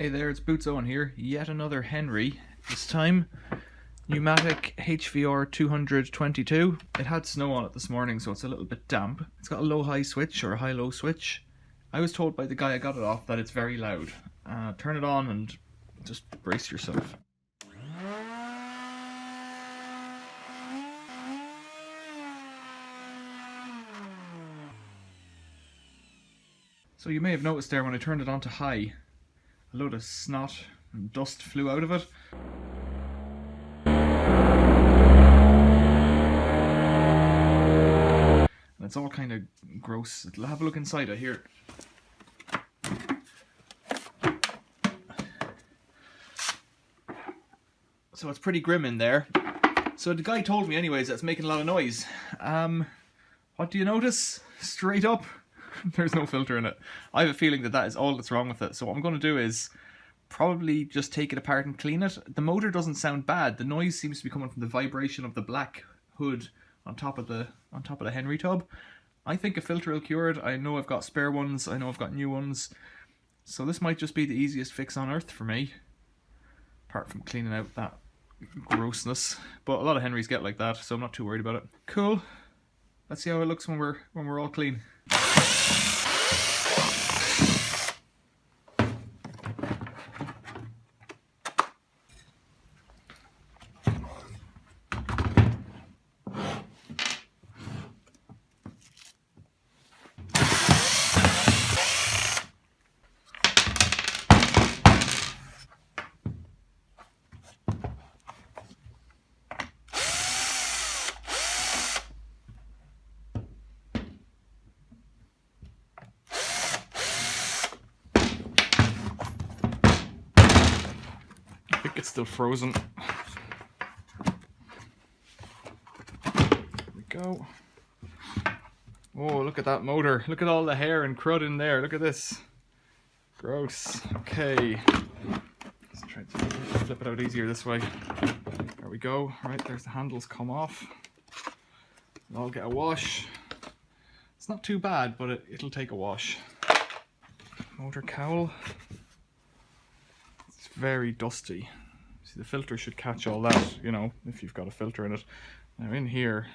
Hey there, it's Boots Owen here. Yet another Henry. This time, Numatic HVR 222. It had snow on it this morning, so it's a little bit damp. It's got a low-high switch or a high-low switch. I was told by the guy I got it off that it's very loud. Turn it on and just brace yourself. So you may have noticed there when I turned it on to high, a load of snot and dust flew out of it. And it's all kind of gross. Have a look inside it here. So it's pretty grim in there. So the guy told me anyways that it's making a lot of noise. What do you notice? Straight up, there's no filter in it. I have a feeling that that is all that's wrong with it. So what I'm going to do is probably just take it apart and clean it. The motor doesn't sound bad. The noise seems to be coming from the vibration of the black hood on top of the Henry tub. I think a filter will cure it. I know I've got spare ones. I know I've got new ones. So this might just be the easiest fix on earth for me, apart from cleaning out that grossness. But a lot of Henrys get like that, so I'm not too worried about it. Cool. Let's see how it looks when we're all clean. I think it's still frozen. There we go. Oh, look at that motor. Look at all the hair and crud in there. Look at this. Gross. Okay. Let's try to flip it out easier this way. There we go. Right, there's the handles come off. I'll get a wash. It's not too bad, but it'll take a wash. Motor cowl. It's very dusty. See, the filter should catch all that, you know, if you've got a filter in it. Now in here,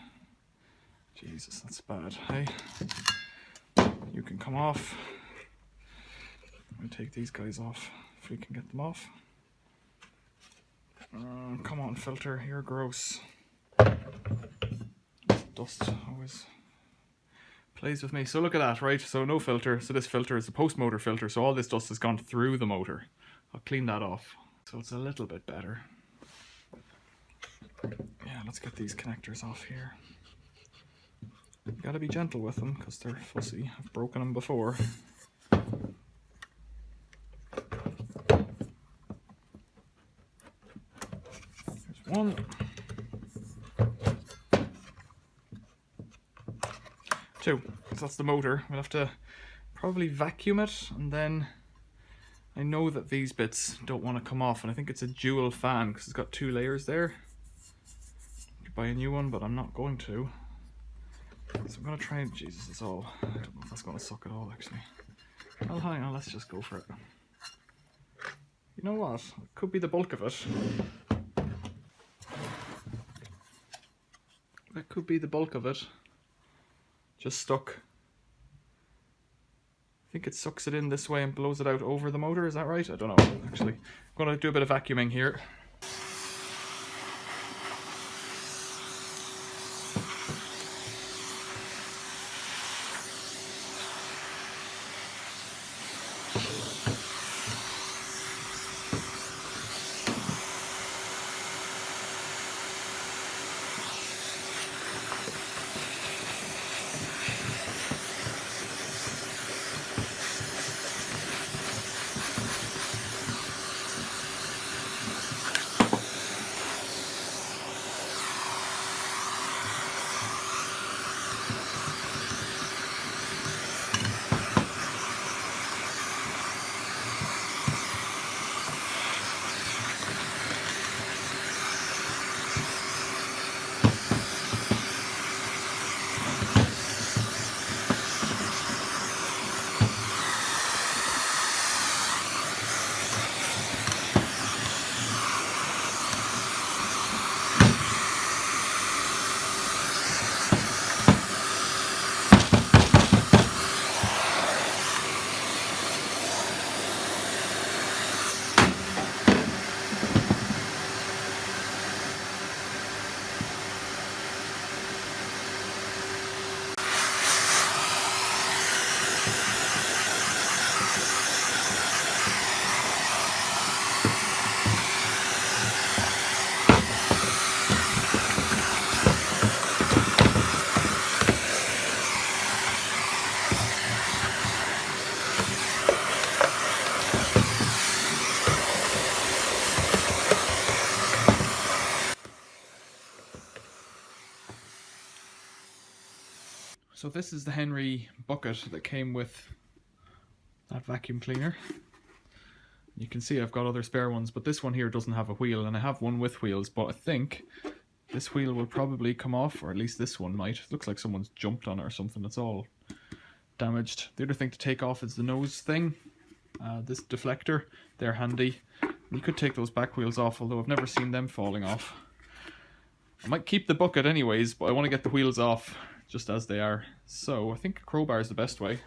Jesus, that's bad, hey? You can come off. I'm gonna take these guys off, if we can get them off. Come on, filter, you're gross. Dust always plays with me. So look at that, right? So no filter. So this filter is a post-motor filter, so all this dust has gone through the motor. I'll clean that off. So it's a little bit better. Yeah, let's get these connectors off here. You gotta be gentle with them because they're fussy. I've broken them before. There's one. Two. So that's the motor. We'll have to probably vacuum it, and then I know that these bits don't want to come off, and I think it's a dual fan because it's got two layers there. You could buy a new one, but I'm not going to. So I'm going to try and... Jesus, it's all... I don't know if that's going to suck at all, actually. Well, hang on, let's just go for it. You know what? It could be the bulk of it. That could be the bulk of it. Just stuck. I think it sucks it in this way and blows it out over the motor, is that right? I don't know, actually. I'm going to do a bit of vacuuming here. So this is the Henry bucket that came with that vacuum cleaner. You can see I've got other spare ones, but this one here doesn't have a wheel, and I have one with wheels, but I think this wheel will probably come off, or at least this one might. It looks like someone's jumped on it or something. It's all damaged. The other thing to take off is the nose thing. This deflector, they're handy. You could take those back wheels off, although I've never seen them falling off. I might keep the bucket anyways, but I want to get the wheels off just as they are. So I think a crowbar is the best way.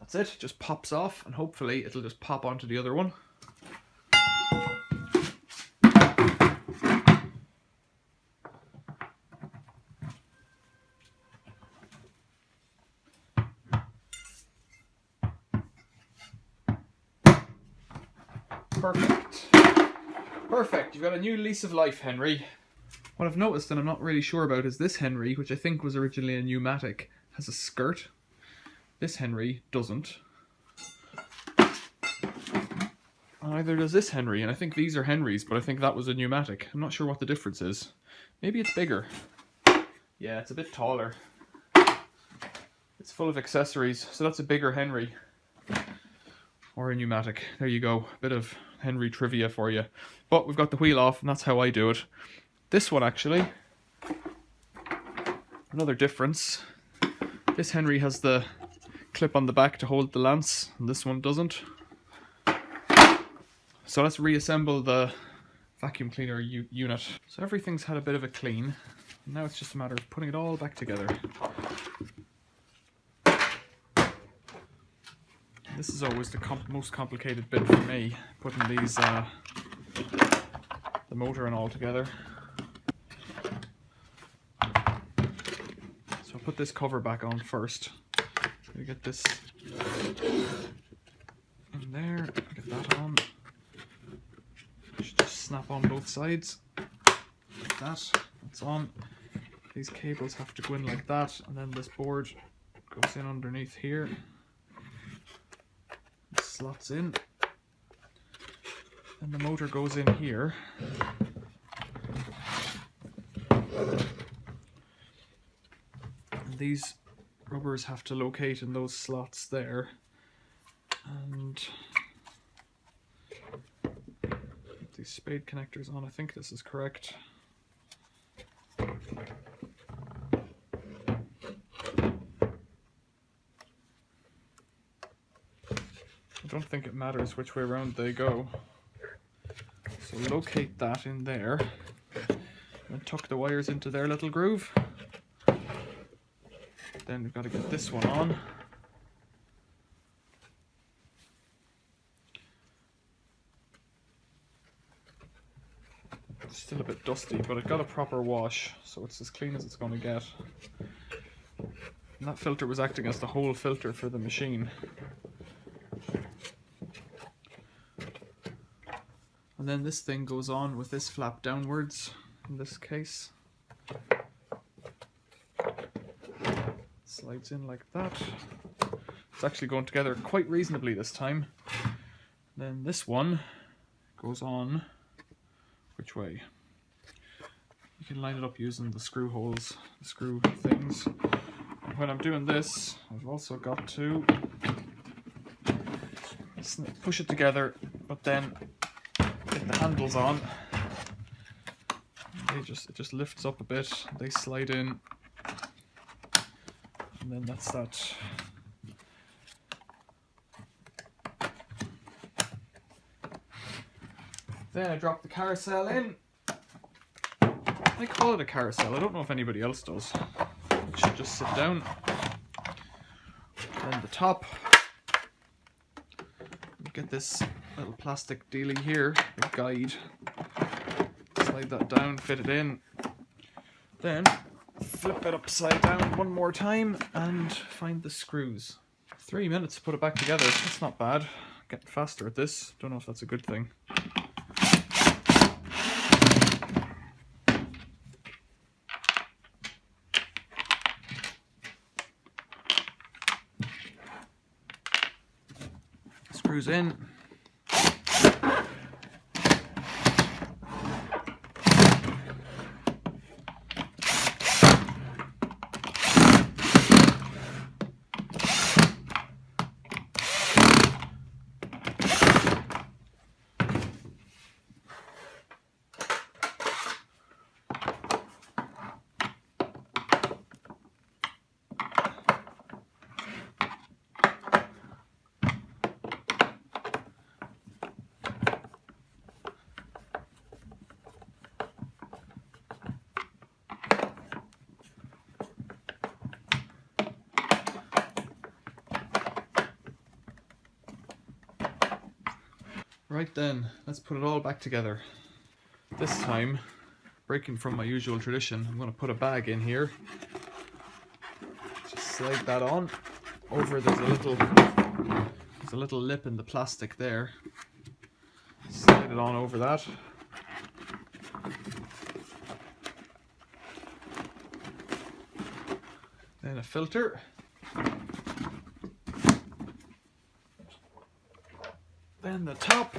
That's it, just pops off, and hopefully it'll just pop onto the other one. Perfect. Perfect, you've got a new lease of life, Henry. What I've noticed, and I'm not really sure about, is this Henry, which I think was originally a Numatic, has a skirt. This Henry doesn't. Neither does this Henry, and I think these are Henrys, but I think that was a Numatic. I'm not sure what the difference is. Maybe it's bigger. Yeah, it's a bit taller. It's full of accessories, so that's a bigger Henry. Or a Numatic. There you go. Bit of Henry trivia for you. But we've got the wheel off, and that's how I do it. This one, actually, another difference. This Henry has the clip on the back to hold the lance, and this one doesn't. So let's reassemble the vacuum cleaner unit. So everything's had a bit of a clean. Now it's just a matter of putting it all back together. This is always the most complicated bit for me, putting these, the motor and all together. So I'll put this cover back on first. We get this in there, get that on. Should just snap on both sides, like that. That's on. These cables have to go in like that, and then this board goes in underneath here. It slots in. And the motor goes in here. And these rubbers have to locate in those slots there. And put these spade connectors on. I think this is correct. I don't think it matters which way around they go. So locate that in there and tuck the wires into their little groove. Then we've got to get this one on. It's still a bit dusty, but it got a proper wash, so it's as clean as it's going to get. And that filter was acting as the whole filter for the machine. And then this thing goes on with this flap downwards, in this case. Slides in like that. It's actually going together quite reasonably this time. Then this one goes on, which way? You can line it up using the screw holes, the screw things. And when I'm doing this, I've also got to push it together, but then get the handles on. It just lifts up a bit, they slide in, and then that's that. Then I drop the carousel in. I call it a carousel, I don't know if anybody else does. It should just sit down. Then the top. Get this little plastic dealie here, a guide. Slide that down, fit it in. Then flip it upside down one more time and find the screws. 3 minutes to put it back together, that's not bad. Getting faster at this, don't know if that's a good thing. Screws in. Right then, let's put it all back together. This time, breaking from my usual tradition, I'm going to put a bag in here. Just slide that on. Over there's a little lip in the plastic there. Slide it on over that. Then a filter. Then the top.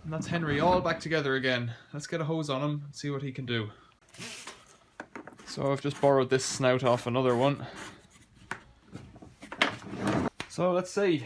And that's Henry all back together again. Let's get a hose on him and see what he can do. So I've just borrowed this snout off another one. So let's see.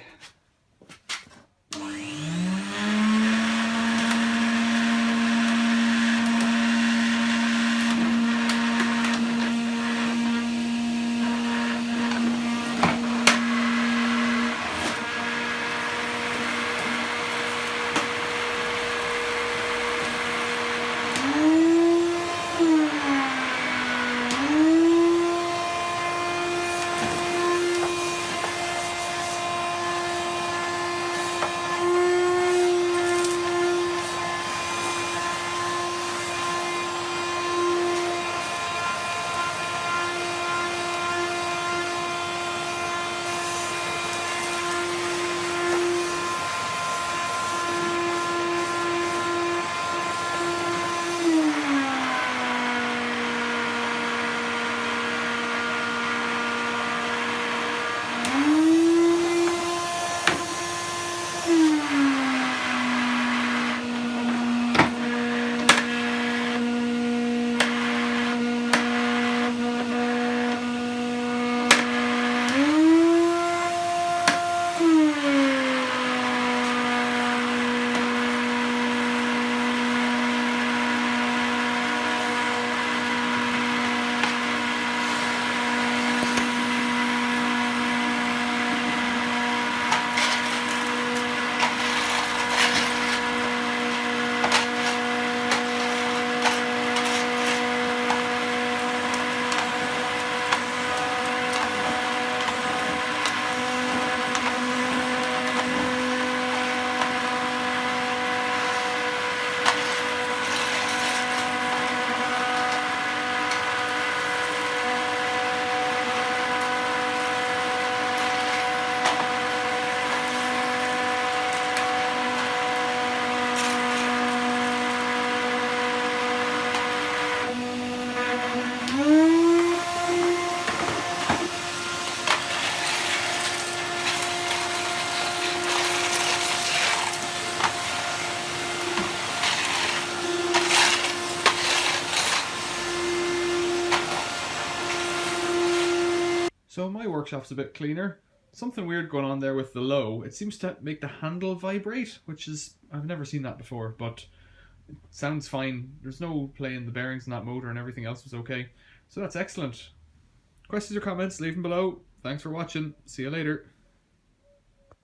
So my workshop's a bit cleaner. Something weird going on there with the low. It seems to make the handle vibrate, which is, I've never seen that before, but it sounds fine. There's no play in the bearings in that motor and everything else was okay. So that's excellent. Questions or comments, leave them below. Thanks for watching. See you later.